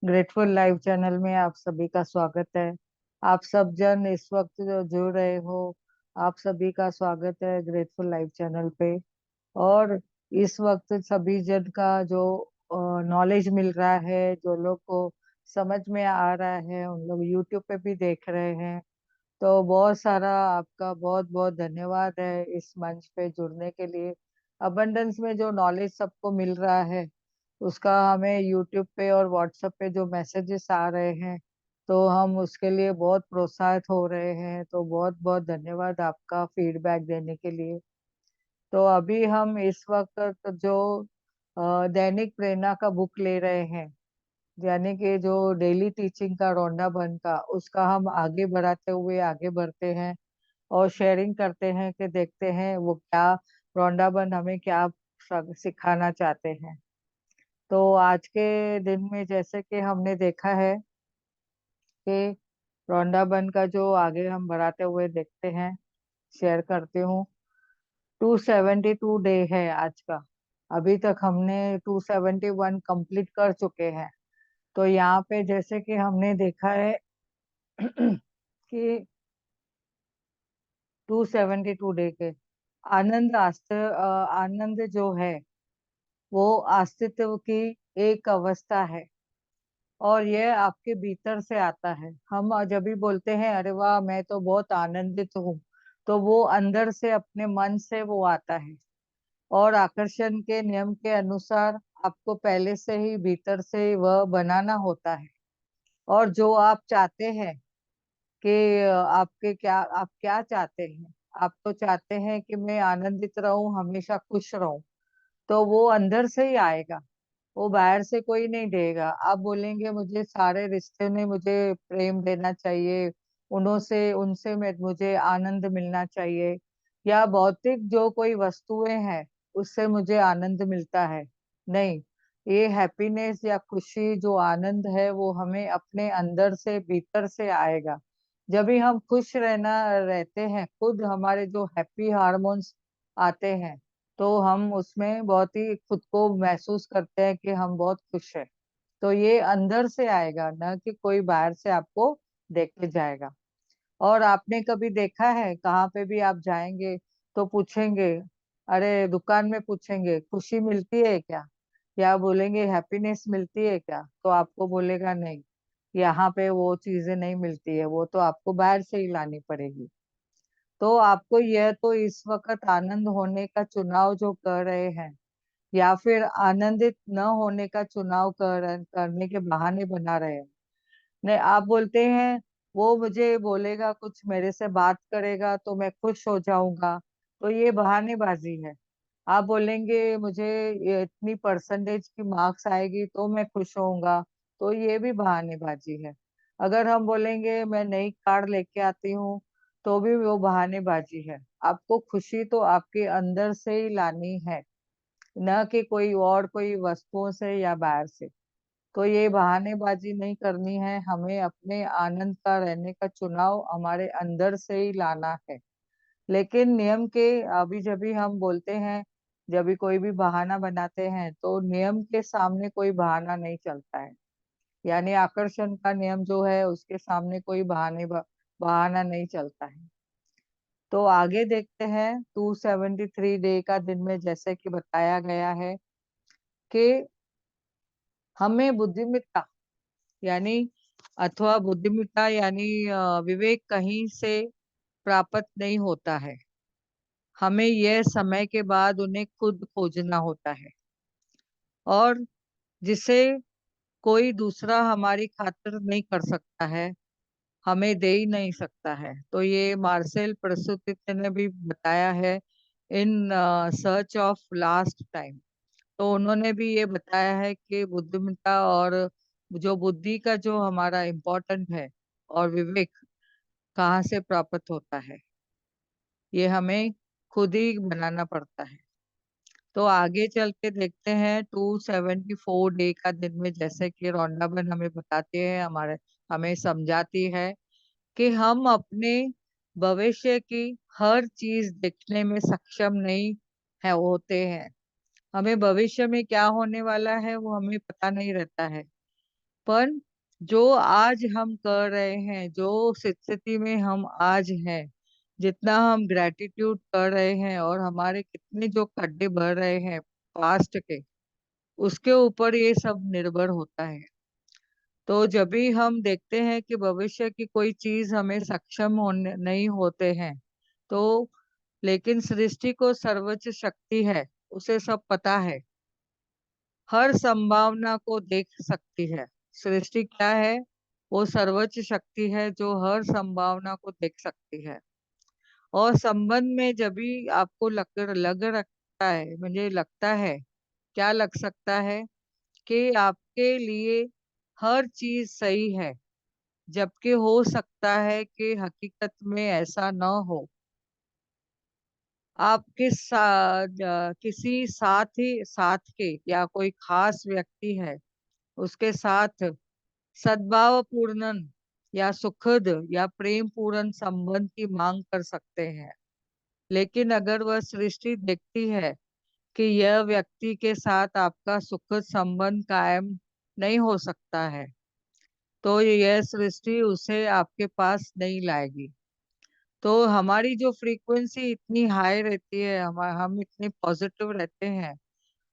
Grateful live channel में आप सभी का स्वागत है। आप सब जन इस वक्त जो जुड़ रहे हो, आप सभी का स्वागत है ग्रेटफुल लाइव चैनल पे। और इस वक्त सभी जन का जो नॉलेज मिल रहा है, जो लोग को समझ में आ रहा है, उन लोग यूट्यूब पे भी देख रहे हैं। तो बहुत सारा आपका बहुत बहुत धन्यवाद है इस मंच पे जुड़ने के लिए। अबंडेंस में जो नॉलेज सबको मिल रहा है, उसका हमें यूट्यूब पे और व्हाट्सएप पे जो मैसेजेस आ रहे हैं, तो हम उसके लिए बहुत प्रोत्साहित हो रहे हैं। तो बहुत बहुत धन्यवाद आपका फीडबैक देने के लिए। तो अभी हम इस वक्त जो दैनिक प्रेरणा का बुक ले रहे हैं, यानी कि जो डेली टीचिंग का रौंडा बन का, उसका हम आगे बढ़ाते हुए आगे बढ़ते हैं और शेयरिंग करते हैं कि देखते हैं वो क्या रौंडा बन हमें क्या सिखाना चाहते हैं। तो आज के दिन में जैसे कि हमने देखा है कि रौंडा बन का जो आगे हम बढ़ाते हुए देखते हैं, शेयर करती हूँ। 272 डे है आज का। अभी तक हमने 271 कंप्लीट कर चुके हैं। तो यहाँ पे जैसे कि हमने देखा है कि 272 डे के आनंद जो है वो अस्तित्व की एक अवस्था है। और ये आपके भीतर से आता है। हम जब भी बोलते हैं अरे वाह मैं तो बहुत आनंदित हूँ, तो वो अंदर से अपने मन से वो आता है। और आकर्षण के नियम के अनुसार आपको पहले से ही भीतर से वह बनाना होता है। और जो आप चाहते हैं कि आप क्या चाहते हैं। आप तो चाहते हैं कि मैं आनंदित रहूं, हमेशा खुश रहूं। तो वो अंदर से ही आएगा, वो बाहर से कोई नहीं देगा। आप बोलेंगे मुझे सारे रिश्ते में मुझे प्रेम देना चाहिए, उन्हों से उनसे मुझे आनंद मिलना चाहिए, या भौतिक जो कोई वस्तुएं हैं उससे मुझे आनंद मिलता है। नहीं, ये हैप्पीनेस या खुशी जो आनंद है वो हमें अपने अंदर से भीतर से आएगा। जब भी हम खुश रहते हैं, खुद हमारे जो हैप्पी हार्मोन्स आते हैं, तो हम उसमें बहुत ही खुद को महसूस करते हैं कि हम बहुत खुश हैं। तो ये अंदर से आएगा, ना कि कोई बाहर से आपको देख के जाएगा। और आपने कभी देखा है, कहाँ पे भी आप जाएंगे तो पूछेंगे, अरे दुकान में पूछेंगे खुशी मिलती है क्या, या बोलेंगे हैप्पीनेस मिलती है क्या, तो आपको बोलेगा नहीं, यहाँ पे वो चीजें नहीं मिलती है, वो तो आपको बाहर से ही लानी पड़ेगी। तो आपको यह तो इस वक्त आनंद होने का चुनाव जो कर रहे हैं, या फिर आनंदित न होने का चुनाव करने के बहाने बना रहे हैं। नहीं, आप बोलते हैं वो मुझे बोलेगा, कुछ मेरे से बात करेगा तो मैं खुश हो जाऊंगा, तो ये बहानेबाजी है। आप बोलेंगे मुझे ये इतनी परसेंटेज की मार्क्स आएगी तो मैं खुश होऊंगा, तो ये भी बहानेबाजी है। अगर हम बोलेंगे मैं नई कार लेके आती हूँ, तो भी वो बहानेबाजी है। आपको खुशी तो आपके अंदर से ही लानी है, न कि कोई वस्तुओं से या बाहर से। तो ये बहानेबाजी नहीं करनी है, हमें अपने आनंद का रहने का चुनाव हमारे अंदर से ही लाना है। लेकिन नियम के अभी जब भी हम बोलते हैं, जब भी कोई भी बहाना बनाते हैं, तो नियम के सामने कोई बहाना नहीं चलता है। यानी आकर्षण का नियम जो है उसके सामने कोई बहाना नहीं चलता है। तो आगे देखते हैं 273 डे का दिन में जैसे कि बताया गया है कि हमें बुद्धिमत्ता यानी विवेक कहीं से प्राप्त नहीं होता है। हमें यह समय के बाद उन्हें खुद खोजना होता है, और जिसे कोई दूसरा हमारी खातिर नहीं कर सकता है, हमें दे ही नहीं सकता है। तो ये मार्सेल प्रसूति ने भी बताया है in search of last time. तो उन्होंने भी ये बताया है कि बुद्धिमत्ता और जो बुद्धि का जो हमारा इम्पोर्टेंट है, और विवेक कहाँ से प्राप्त होता है, ये हमें खुद ही बनाना पड़ता है। तो आगे चल के देखते हैं 274 डे का दिन में जैसे कि रौंडाबन हमें बताते हैं, हमारे हमें समझाती है कि हम अपने भविष्य की हर चीज देखने में सक्षम नहीं है होते हैं। हमें भविष्य में क्या होने वाला है वो हमें पता नहीं रहता है। पर जो आज हम कर रहे हैं, जो स्थिति में हम आज हैं, जितना हम ग्रेटिट्यूड कर रहे हैं और हमारे कितने जो खड्डे भर रहे हैं पास्ट के, उसके ऊपर ये सब निर्भर होता है। तो जब भी हम देखते हैं कि भविष्य की कोई चीज हमें सक्षम होने नहीं होते हैं, तो लेकिन सृष्टि को सर्वोच्च शक्ति है, उसे सब पता है, हर संभावना को देख सकती है। सृष्टि क्या है? वो सर्वोच्च शक्ति है जो हर संभावना को देख सकती है। और संबंध में जब भी आपको लग रखता है, मुझे लगता है, क्या लग सकता है कि आपके लिए हर चीज सही है, जबकि हो सकता है कि हकीकत में ऐसा न हो। आप किसी साथ के या कोई खास व्यक्ति है, उसके साथ सद्भावपूर्ण या सुखद या प्रेम पूर्ण संबंध की मांग कर सकते हैं। लेकिन अगर वह सृष्टि देखती है कि यह व्यक्ति के साथ आपका सुखद संबंध कायम नहीं हो सकता है, तो यह सृष्टि उसे आपके पास नहीं लाएगी। तो हमारी जो फ्रीक्वेंसी इतनी हाई रहती है, हम इतने पॉजिटिव रहते हैं,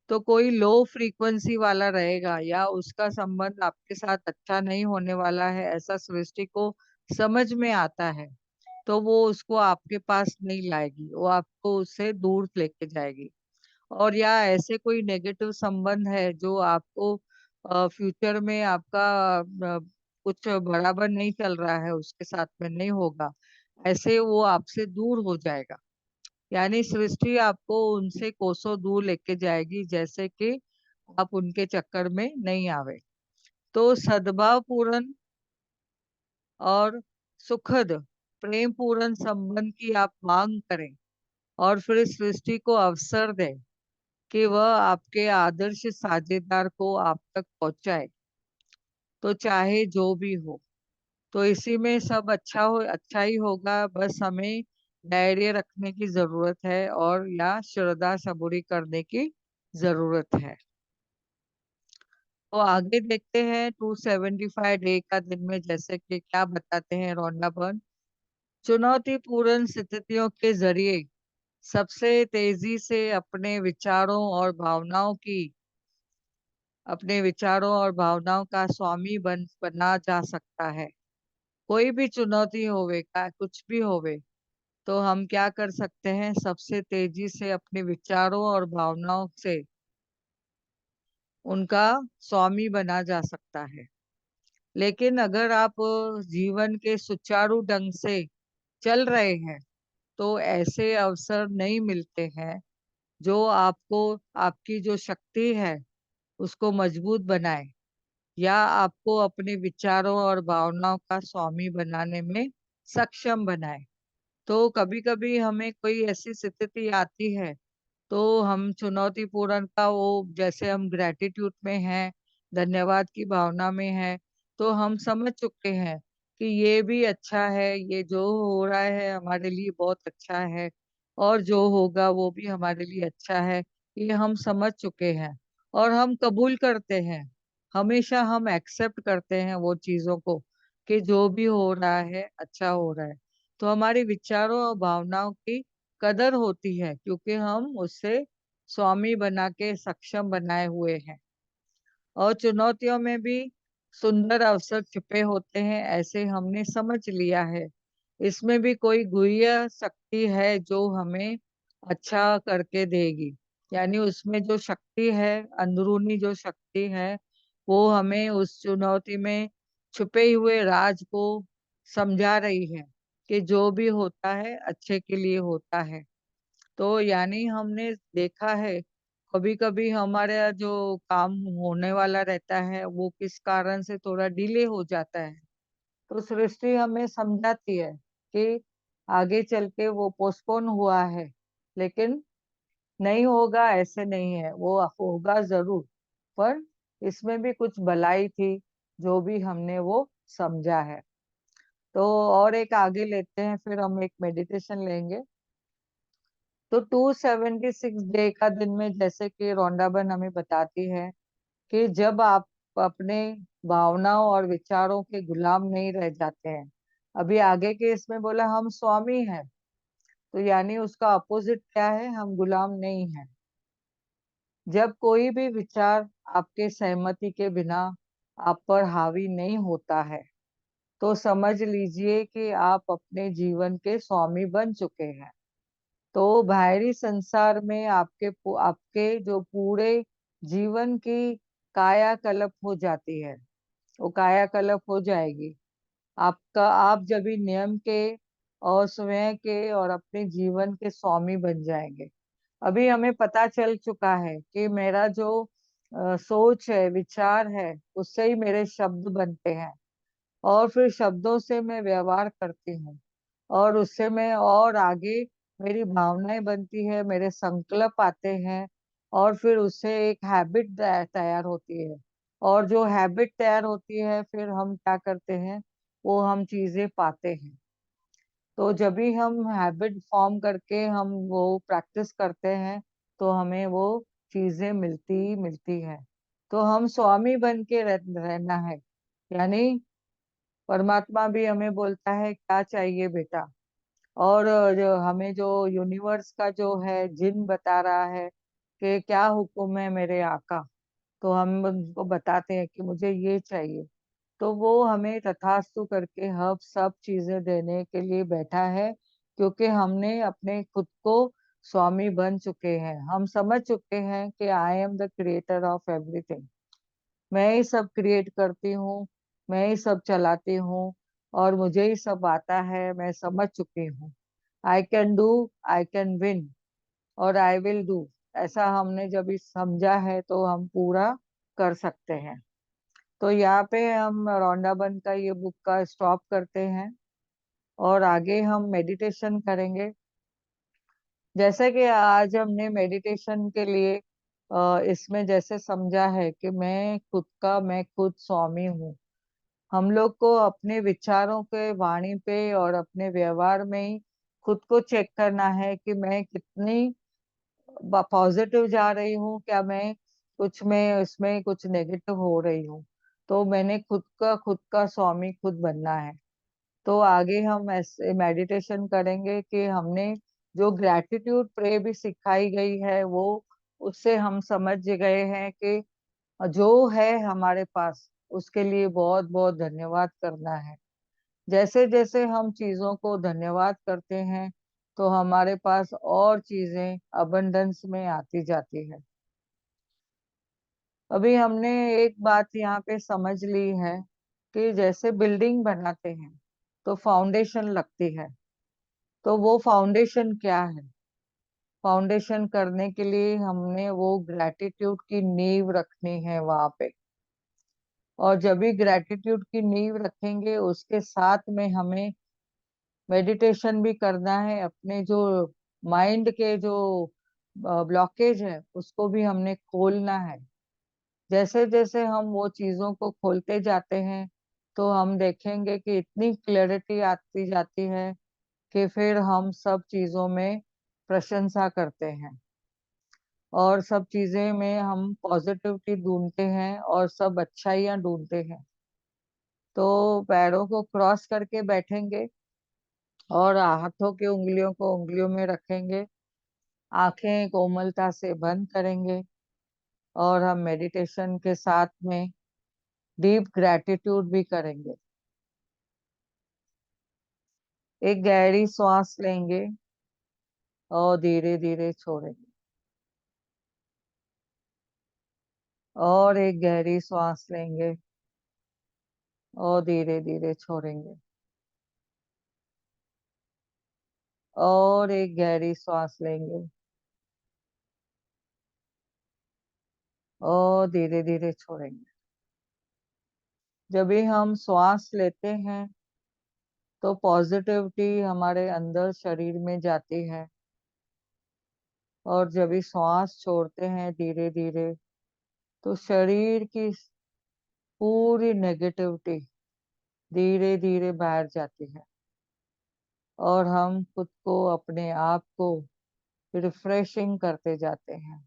तो कोई लो फ्रीक्वेंसी वाला रहेगा या उसका संबंध आपके साथ अच्छा नहीं होने वाला है, ऐसा सृष्टि को समझ में आता है, तो वो उसको आपके पास नहीं लाएगी, वो आपको उससे दूर लेके जाएगी। और या ऐसे कोई नेगेटिव संबंध है जो आपको फ्यूचर में आपका कुछ बराबर नहीं चल रहा है, उसके साथ में नहीं होगा, ऐसे वो आपसे दूर हो जाएगा। यानी सृष्टि आपको उनसे कोसों दूर लेके जाएगी, जैसे कि आप उनके चक्कर में नहीं आवे। तो सद्भाव पूर्ण और सुखद प्रेम पूर्ण संबंध की आप मांग करें और फिर सृष्टि को अवसर दें कि वह आपके आदर्श साझेदार को आप तक पहुंचाए, तो चाहे जो भी हो। तो इसी में सब अच्छा ही होगा, बस हमें धैर्य रखने की जरूरत है और या श्रद्धा सबूरी करने की जरूरत है। तो आगे देखते हैं 275 डे का दिन में जैसे कि क्या बताते हैं रोंडा बर्न। चुनौतीपूर्ण स्थितियों के जरिए सबसे तेजी से अपने विचारों और भावनाओं का स्वामी बना जा सकता है। कोई भी चुनौती होवे का कुछ भी होवे, तो हम क्या कर सकते हैं, सबसे तेजी से अपने विचारों और भावनाओं से उनका स्वामी बना जा सकता है। लेकिन अगर आप जीवन के सुचारू ढंग से चल रहे हैं, तो ऐसे अवसर नहीं मिलते हैं जो आपको आपकी जो शक्ति है उसको मजबूत बनाए या आपको अपने विचारों और भावनाओं का स्वामी बनाने में सक्षम बनाए। तो कभी कभी हमें कोई ऐसी स्थिति आती है, तो हम चुनौतीपूर्ण का वो, जैसे हम ग्रेटिट्यूड में हैं, धन्यवाद की भावना में है, तो हम समझ चुके हैं कि ये भी अच्छा है, ये जो हो रहा है हमारे लिए बहुत अच्छा है, और जो होगा वो भी हमारे लिए अच्छा है, ये हम समझ चुके हैं और हम कबूल करते हैं। हमेशा हम एक्सेप्ट करते हैं वो चीजों को कि जो भी हो रहा है अच्छा हो रहा है। तो हमारे विचारों और भावनाओं की कदर होती है क्योंकि हम उससे स्वामी बना के सक्षम बनाए हुए हैं। और चुनौतियों में भी सुंदर अवसर छिपे होते हैं, ऐसे हमने समझ लिया है। इसमें भी कोई गुह्य शक्ति है जो हमें अच्छा करके देगी। यानी उसमें जो शक्ति है, अंदरूनी जो शक्ति है, वो हमें उस चुनौती में छुपे हुए राज को समझा रही है कि जो भी होता है अच्छे के लिए होता है। तो यानी हमने देखा है कभी कभी हमारा जो काम होने वाला रहता है वो किस कारण से थोड़ा डिले हो जाता है, तो सृष्टि हमें समझाती है कि आगे चल के वो पोस्टपोन हुआ है, लेकिन नहीं होगा ऐसे नहीं है, वो होगा जरूर। पर इसमें भी कुछ भलाई थी जो भी हमने वो समझा है। तो और एक आगे लेते हैं, फिर हम एक मेडिटेशन लेंगे। तो 276 डे का दिन में जैसे कि रोंडाबन हमें बताती है कि जब आप अपने भावनाओं और विचारों के गुलाम नहीं रह जाते हैं। अभी आगे के इसमें बोला हम स्वामी हैं, तो यानी उसका अपोजिट क्या है, हम गुलाम नहीं हैं। जब कोई भी विचार आपके सहमति के बिना आप पर हावी नहीं होता है, तो समझ लीजिए कि आप अपने जीवन के स्वामी बन चुके हैं। तो बाहरी संसार में आपके जो पूरे जीवन की कायाकल्प हो जाती है, वो कायाकल्प हो जाएगी। आप जब भी नियम के और स्वयं के और अपने जीवन के स्वामी बन जाएंगे। अभी हमें पता चल चुका है कि मेरा जो सोच है, विचार है, उससे ही मेरे शब्द बनते हैं, और फिर शब्दों से मैं व्यवहार करती हूँ, और उससे मैं और आगे मेरी भावनाएं बनती है, मेरे संकल्प आते हैं, और फिर उससे एक हैबिट तैयार होती है। और जो हैबिट तैयार होती है, फिर हम क्या करते हैं, वो हम चीजें पाते हैं। तो जब भी हम हैबिट फॉर्म करके हम वो प्रैक्टिस करते हैं, तो हमें वो चीजें मिलती मिलती है। तो हम स्वामी बन के रहना है। यानी परमात्मा भी हमें बोलता है क्या चाहिए बेटा। और जो हमें जो यूनिवर्स का जो है जिन बता रहा है कि क्या हुक्म है मेरे आका, तो हम उनको बताते हैं कि मुझे ये चाहिए। तो वो हमें तथास्तु करके हब सब चीजें देने के लिए बैठा है, क्योंकि हमने अपने खुद को स्वामी बन चुके हैं। हम समझ चुके हैं कि I am the creator of everything. मैं ही सब क्रिएट करती हूँ, मैं ही सब चलाती हूँ, और मुझे ही सब आता है। मैं समझ चुकी हूँ। I can do, I can win, और आई विल डू। ऐसा हमने जब इस समझा है, तो हम पूरा कर सकते हैं। तो यहाँ पे हम रौंडाबन का ये बुक का स्टॉप करते हैं, और आगे हम मेडिटेशन करेंगे। जैसे कि आज हमने मेडिटेशन के लिए इसमें जैसे समझा है कि मैं खुद स्वामी हूँ। हम लोग को अपने विचारों के वाणी पे और अपने व्यवहार में ही खुद को चेक करना है कि मैं कितनी पॉजिटिव जा रही हूँ, क्या मैं कुछ में इसमें कुछ नेगेटिव हो रही हूँ। तो मैंने खुद का स्वामी खुद बनना है। तो आगे हम ऐसे मेडिटेशन करेंगे कि हमने जो ग्रैटिट्यूड प्रे भी सिखाई गई है, वो उससे हम समझ गए हैं कि जो है हमारे पास, उसके लिए बहुत बहुत धन्यवाद करना है। जैसे जैसे हम चीजों को धन्यवाद करते हैं, तो हमारे पास और चीजें अबंडेंस में आती जाती है। अभी हमने एक बात यहाँ पे समझ ली है कि जैसे बिल्डिंग बनाते हैं, तो फाउंडेशन लगती है। तो वो फाउंडेशन क्या है, फाउंडेशन करने के लिए हमने वो ग्रैटिट्यूड की नींव रखनी है वहां पे। और जब भी ग्रैटिट्यूड की नींव रखेंगे, उसके साथ में हमें मेडिटेशन भी करना है। अपने जो माइंड के जो ब्लॉकेज है, उसको भी हमने खोलना है। जैसे जैसे हम वो चीजों को खोलते जाते हैं, तो हम देखेंगे कि इतनी क्लैरिटी आती जाती है कि फिर हम सब चीजों में प्रशंसा करते हैं, और सब चीजें में हम पॉजिटिविटी ढूंढते हैं, और सब अच्छाइयाँ ढूंढते हैं। तो पैरों को क्रॉस करके बैठेंगे, और हाथों के उंगलियों को उंगलियों में रखेंगे, आंखें कोमलता से बंद करेंगे, और हम मेडिटेशन के साथ में डीप ग्रैटिट्यूड भी करेंगे। एक गहरी सांस लेंगे, और धीरे धीरे छोड़ेंगे, और एक गहरी सांस लेंगे, और धीरे धीरे छोड़ेंगे, और एक गहरी सांस लेंगे, और धीरे धीरे छोड़ेंगे। जब भी हम श्वास लेते हैं, तो पॉजिटिविटी हमारे अंदर शरीर में जाती है, और जब भी श्वास छोड़ते हैं धीरे धीरे, तो शरीर की पूरी नेगेटिविटी धीरे धीरे बाहर जाती है, और हम खुद को, अपने आप को रिफ्रेशिंग करते जाते हैं।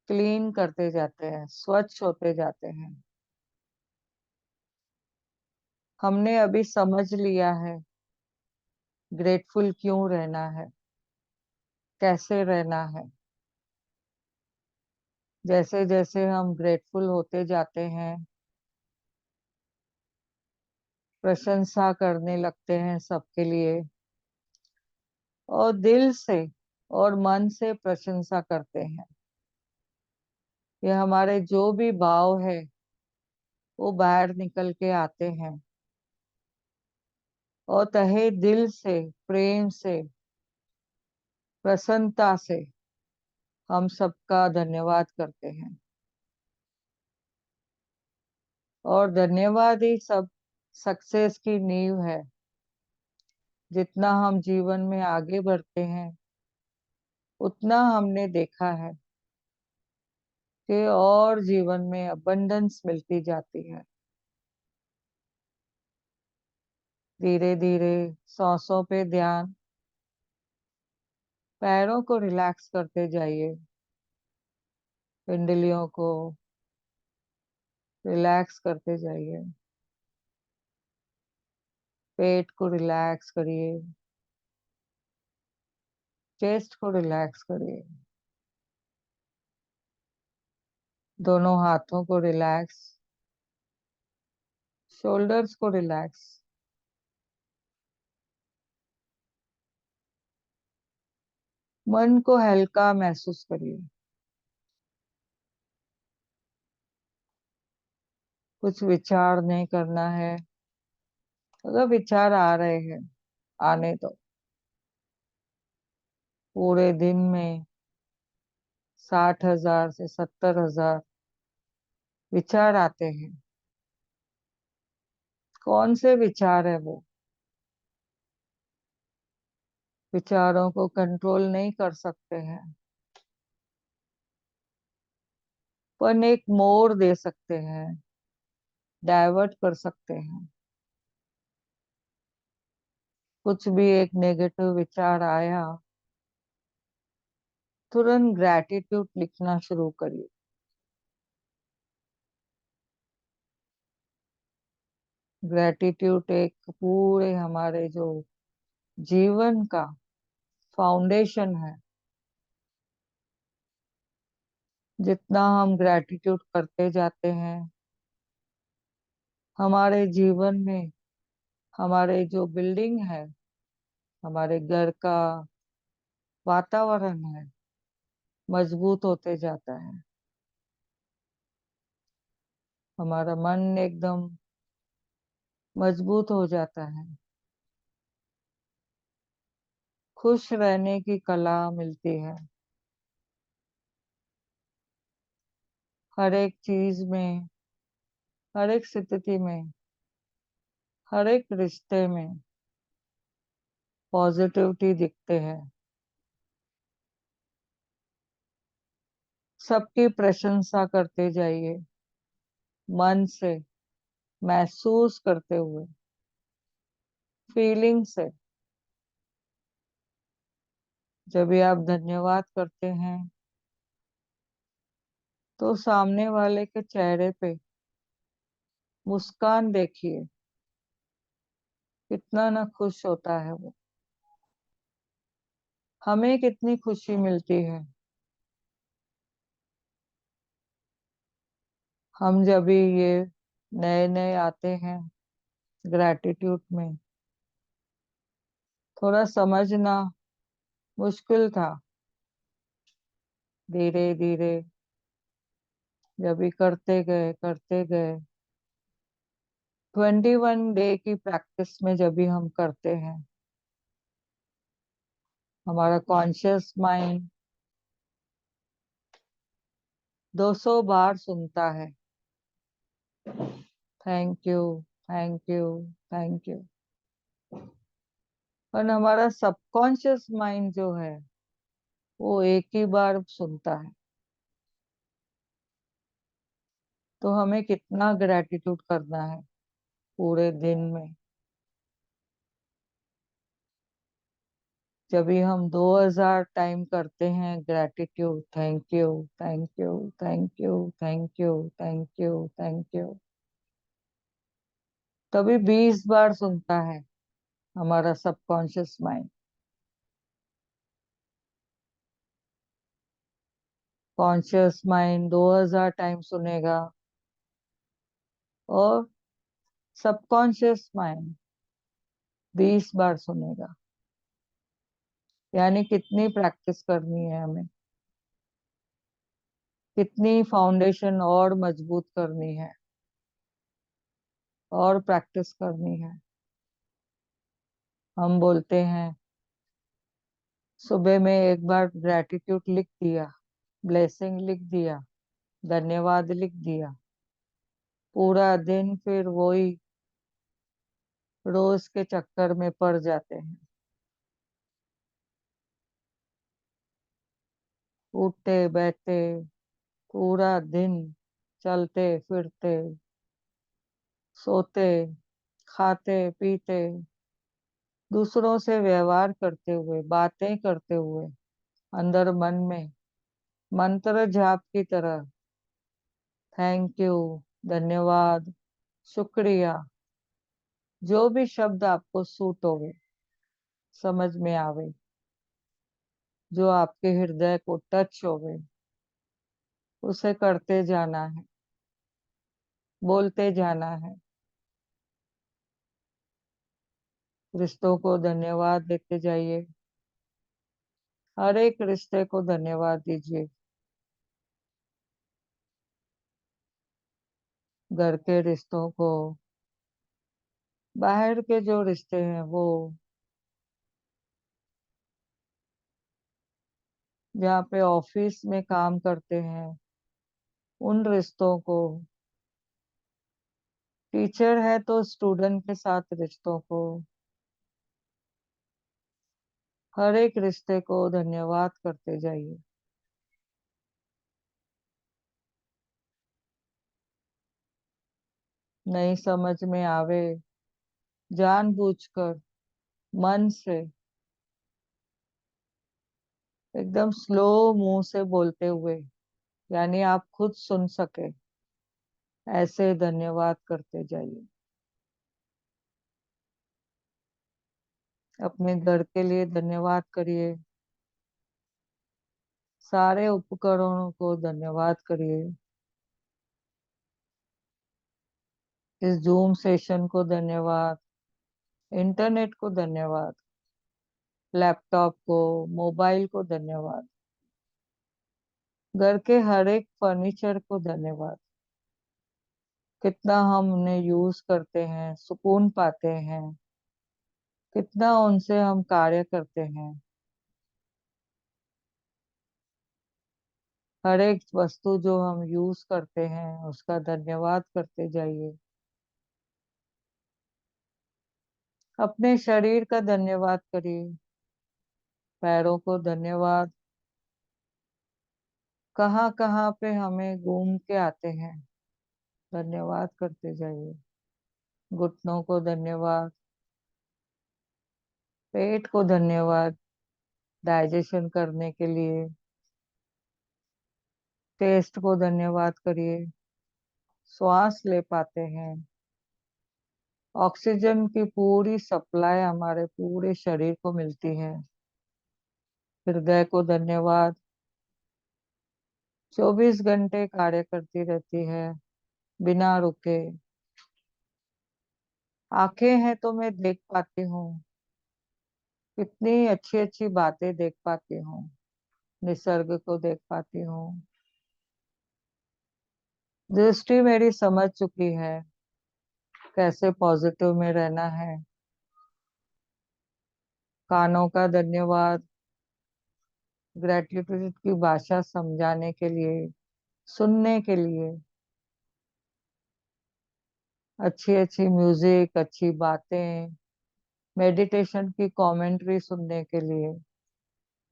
क्लीन करते जाते हैं, स्वच्छ होते जाते हैं। हमने अभी समझ लिया है ग्रेटफुल क्यों रहना है, कैसे रहना है। जैसे जैसे हम ग्रेटफुल होते जाते हैं, प्रशंसा करने लगते हैं सबके लिए, और दिल से और मन से प्रशंसा करते हैं। ये हमारे जो भी भाव है वो बाहर निकल के आते हैं, और तहे दिल से, प्रेम से, प्रसन्नता से हम सबका धन्यवाद करते हैं। और धन्यवाद ही सब सक्सेस की नींव है। जितना हम जीवन में आगे बढ़ते हैं, उतना हमने देखा है कि और जीवन में अबंडेंस मिलती जाती है। धीरे धीरे सांसों पे ध्यान, पैरों को रिलैक्स करते जाइए, पिंडलियों को रिलैक्स करते जाइए, पेट को रिलैक्स करिए, चेस्ट को रिलैक्स करिए, दोनों हाथों को रिलैक्स, शोल्डर्स को रिलैक्स। मन को हल्का महसूस करिए। कुछ विचार नहीं करना है। अगर विचार आ रहे हैं, आने दो। पूरे दिन में 60,000 से 70,000 विचार आते हैं। कौन से विचार है वो? विचारों को कंट्रोल नहीं कर सकते हैं, पर एक मोड़ दे सकते हैं, डाइवर्ट कर सकते हैं। कुछ भी एक नेगेटिव विचार आया, तुरंत ग्रैटिट्यूड लिखना शुरू करिए। ग्रैटिट्यूड एक पूरे हमारे जो जीवन का फाउंडेशन है। जितना हम ग्रैटिट्यूड करते जाते हैं, हमारे जीवन में हमारे जो बिल्डिंग है, हमारे घर का वातावरण है, मजबूत होते जाता है। हमारा मन एकदम मजबूत हो जाता है। खुश रहने की कला मिलती है। हर एक चीज में, हर एक स्थिति में, हर एक रिश्ते में पॉजिटिविटी दिखते हैं। सबकी प्रशंसा करते जाइए, मन से, महसूस करते हुए, फीलिंग से। जब भी आप धन्यवाद करते हैं, तो सामने वाले के चेहरे पे मुस्कान देखिए, कितना ना खुश होता है वो। हमें कितनी खुशी मिलती है। हम जब भी ये नए नए आते हैं ग्रैटिट्यूड में, थोड़ा समझना मुश्किल था। धीरे धीरे जब भी करते गए 21 डे की प्रैक्टिस में जब भी हम करते हैं, हमारा कॉन्शियस माइंड 200 बार सुनता है, thank you, thank you, thank you. और हमारा सबकॉन्शियस माइंड जो है, वो एक ही बार सुनता है। तो हमें कितना ग्रेटिट्यूड करना है पूरे दिन में। जब भी हम 2000 टाइम करते हैं gratitude, thank you, thank you, thank you, thank you, thank you, thank you, तभी 20 बार सुनता है हमारा subconscious mind. Conscious mind 2000 time सुनेगा और सबकॉन्शियस माइंड 20 बार सुनेगा। यानी कितनी प्रैक्टिस करनी है हमें, कितनी फाउंडेशन और मजबूत करनी है, और प्रैक्टिस करनी है। हम बोलते हैं सुबह में एक बार ग्रेटिट्यूड लिख दिया, ब्लेसिंग लिख दिया, धन्यवाद लिख दिया, पूरा दिन फिर वही रोज के चक्कर में पड़ जाते हैं। उठते बैठते पूरा दिन, चलते फिरते, सोते, खाते पीते, दूसरों से व्यवहार करते हुए, बातें करते हुए, अंदर मन में मंत्र जाप की तरह थैंक यू, धन्यवाद, शुक्रिया, जो भी शब्द आपको सूट होवे, समझ में आवे, जो आपके हृदय को टच होवे, उसे करते जाना है, बोलते जाना है। रिश्तों को धन्यवाद देते जाइए, हर एक रिश्ते को धन्यवाद दीजिए। घर के रिश्तों को, बाहर के जो रिश्ते हैं वो, जहाँ पे ऑफिस में काम करते हैं उन रिश्तों को, टीचर है तो स्टूडेंट के साथ रिश्तों को, हर एक रिश्ते को धन्यवाद करते जाइए। नहीं समझ में आवे, जानबूझकर मन से एकदम स्लो मुंह से बोलते हुए, यानी आप खुद सुन सके, ऐसे धन्यवाद करते जाइए। अपने घर के लिए धन्यवाद करिए, सारे उपकरणों को धन्यवाद करिए, इस जूम सेशन को धन्यवाद, इंटरनेट को धन्यवाद, लैपटॉप को, मोबाइल को धन्यवाद, घर के हर एक फर्नीचर को धन्यवाद। कितना हम उन्हें यूज करते हैं, सुकून पाते हैं, कितना उनसे हम कार्य करते हैं। हर एक वस्तु जो हम यूज करते हैं उसका धन्यवाद करते जाइए। अपने शरीर का धन्यवाद करिए, पैरों को धन्यवाद, कहाँ कहाँ पे हमें घूम के आते हैं, धन्यवाद करते जाइए। घुटनों को धन्यवाद, पेट को धन्यवाद, डाइजेशन करने के लिए, टेस्ट को धन्यवाद करिए, श्वास ले पाते हैं, ऑक्सीजन की पूरी सप्लाई हमारे पूरे शरीर को मिलती है। हृदय को धन्यवाद, 24 घंटे कार्य करती रहती है बिना रुके। आंखें हैं तो मैं देख पाती हूँ, कितनी अच्छी अच्छी बातें देख पाती हूँ, निसर्ग को देख पाती हूँ। दृष्टि मेरी समझ चुकी है कैसे पॉजिटिव में रहना है। कानों का धन्यवाद, ग्रेटिट्यूड की भाषा समझाने के लिए, सुनने के लिए, अच्छी अच्छी म्यूजिक, अच्छी बातें, मेडिटेशन की कमेंट्री सुनने के लिए,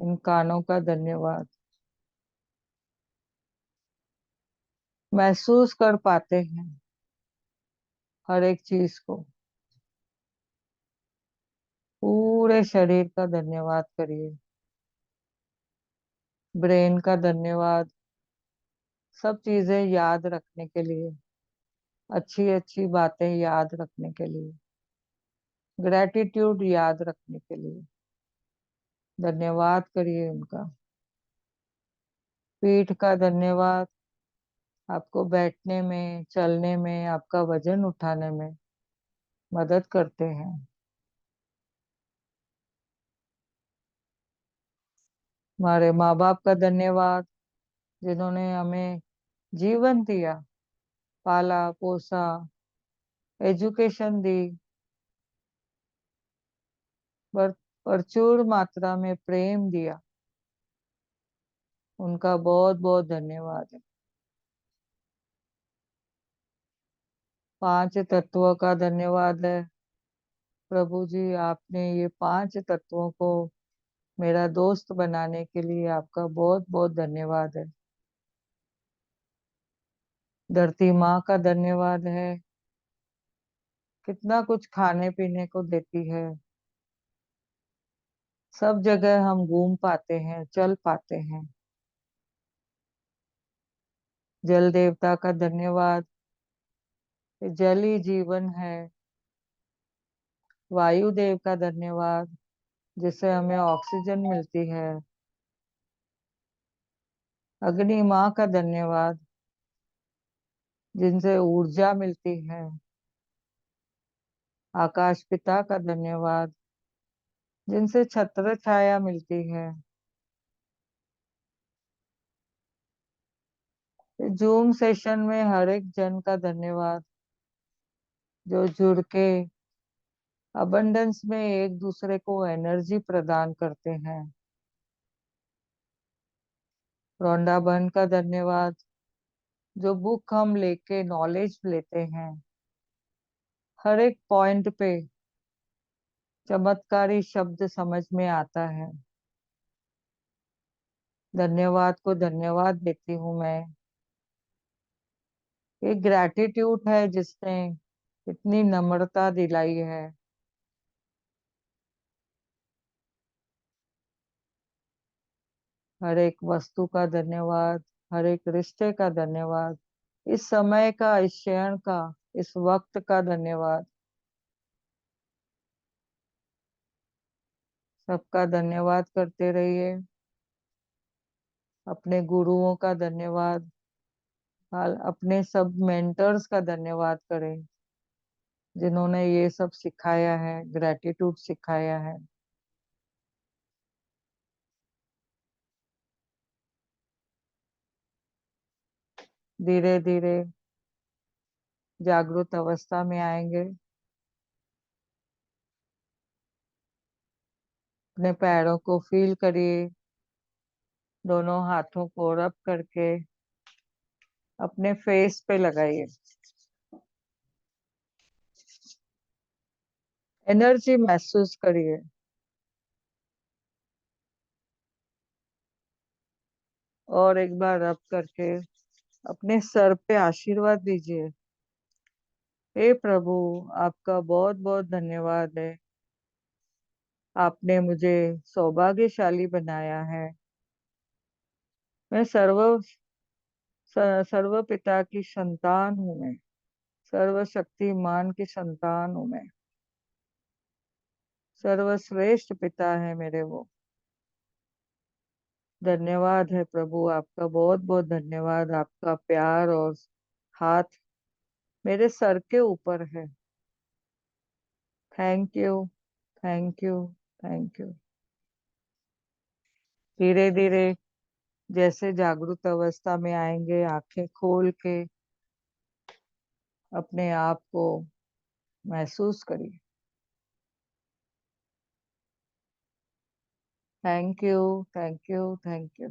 इन कानों का धन्यवाद। महसूस कर पाते हैं हर एक चीज को, पूरे शरीर का धन्यवाद करिए। ब्रेन का धन्यवाद, सब चीजें याद रखने के लिए, अच्छी अच्छी बातें याद रखने के लिए, ग्रेटिट्यूड याद रखने के लिए धन्यवाद करिए उनका। पीठ का धन्यवाद, आपको बैठने में, चलने में, आपका वजन उठाने में मदद करते हैं। हमारे माँ बाप का धन्यवाद, जिन्होंने हमें जीवन दिया, पाला पोसा, एजुकेशन दी, पर प्रचुर मात्रा में प्रेम दिया। उनका बहुत बहुत धन्यवाद है। पांच तत्वों का धन्यवाद है। प्रभु जी, आपने ये पांच तत्वों को मेरा दोस्त बनाने के लिए आपका बहुत बहुत धन्यवाद है। धरती माँ का धन्यवाद है, कितना कुछ खाने पीने को देती है। सब जगह हम घूम पाते हैं, चल पाते हैं। जल देवता का धन्यवाद, कि जल ही जीवन है। वायु देव का धन्यवाद, जिससे हमें ऑक्सीजन मिलती है। अग्नि माँ का धन्यवाद, जिनसे ऊर्जा मिलती है। आकाश पिता का धन्यवाद, जिनसे छत्र छाया मिलती है। जूम सेशन में हर एक जन का धन्यवाद, जो जुड़ के अबंडेंस में एक दूसरे को एनर्जी प्रदान करते हैं। रोंडा बहन का धन्यवाद, जो बुक हम लेके नॉलेज लेते हैं, हर एक पॉइंट पे चमत्कारी शब्द समझ में आता है। धन्यवाद को धन्यवाद देती हूँ मैं। एक ग्रैटिट्यूड है जिसने इतनी नम्रता दिलाई है। हर एक वस्तु का धन्यवाद, हर एक रिश्ते का धन्यवाद, इस समय का, इस क्षण का, इस वक्त का धन्यवाद। सबका धन्यवाद करते रहिए। अपने गुरुओं का धन्यवाद, अपने सब मेंटर्स का धन्यवाद करें, जिन्होंने ये सब सिखाया है, ग्रेटिट्यूड सिखाया है। धीरे धीरे जागृत अवस्था में आएंगे। अपने पैरों को फील करिए, दोनों हाथों को रब करके अपने फेस पे लगाइए। एनर्जी महसूस करिए। और एक बार रब करके अपने सर पे आशीर्वाद दीजिए। हे प्रभु, आपका बहुत बहुत धन्यवाद है। आपने मुझे सौभाग्यशाली बनाया है। मैं सर्व पिता की संतान हूँ। मैं सर्वशक्तिमान की संतान हूँ। मैं सर्वश्रेष्ठ पिता है मेरे वो। धन्यवाद है प्रभु, आपका बहुत बहुत धन्यवाद। आपका प्यार और हाथ मेरे सर के ऊपर है। Thank you, thank you, thank you. धीरे धीरे जैसे जागरूक अवस्था में आएंगे, आंखें खोल के अपने आप को महसूस करिए। Thank you, thank you, thank you.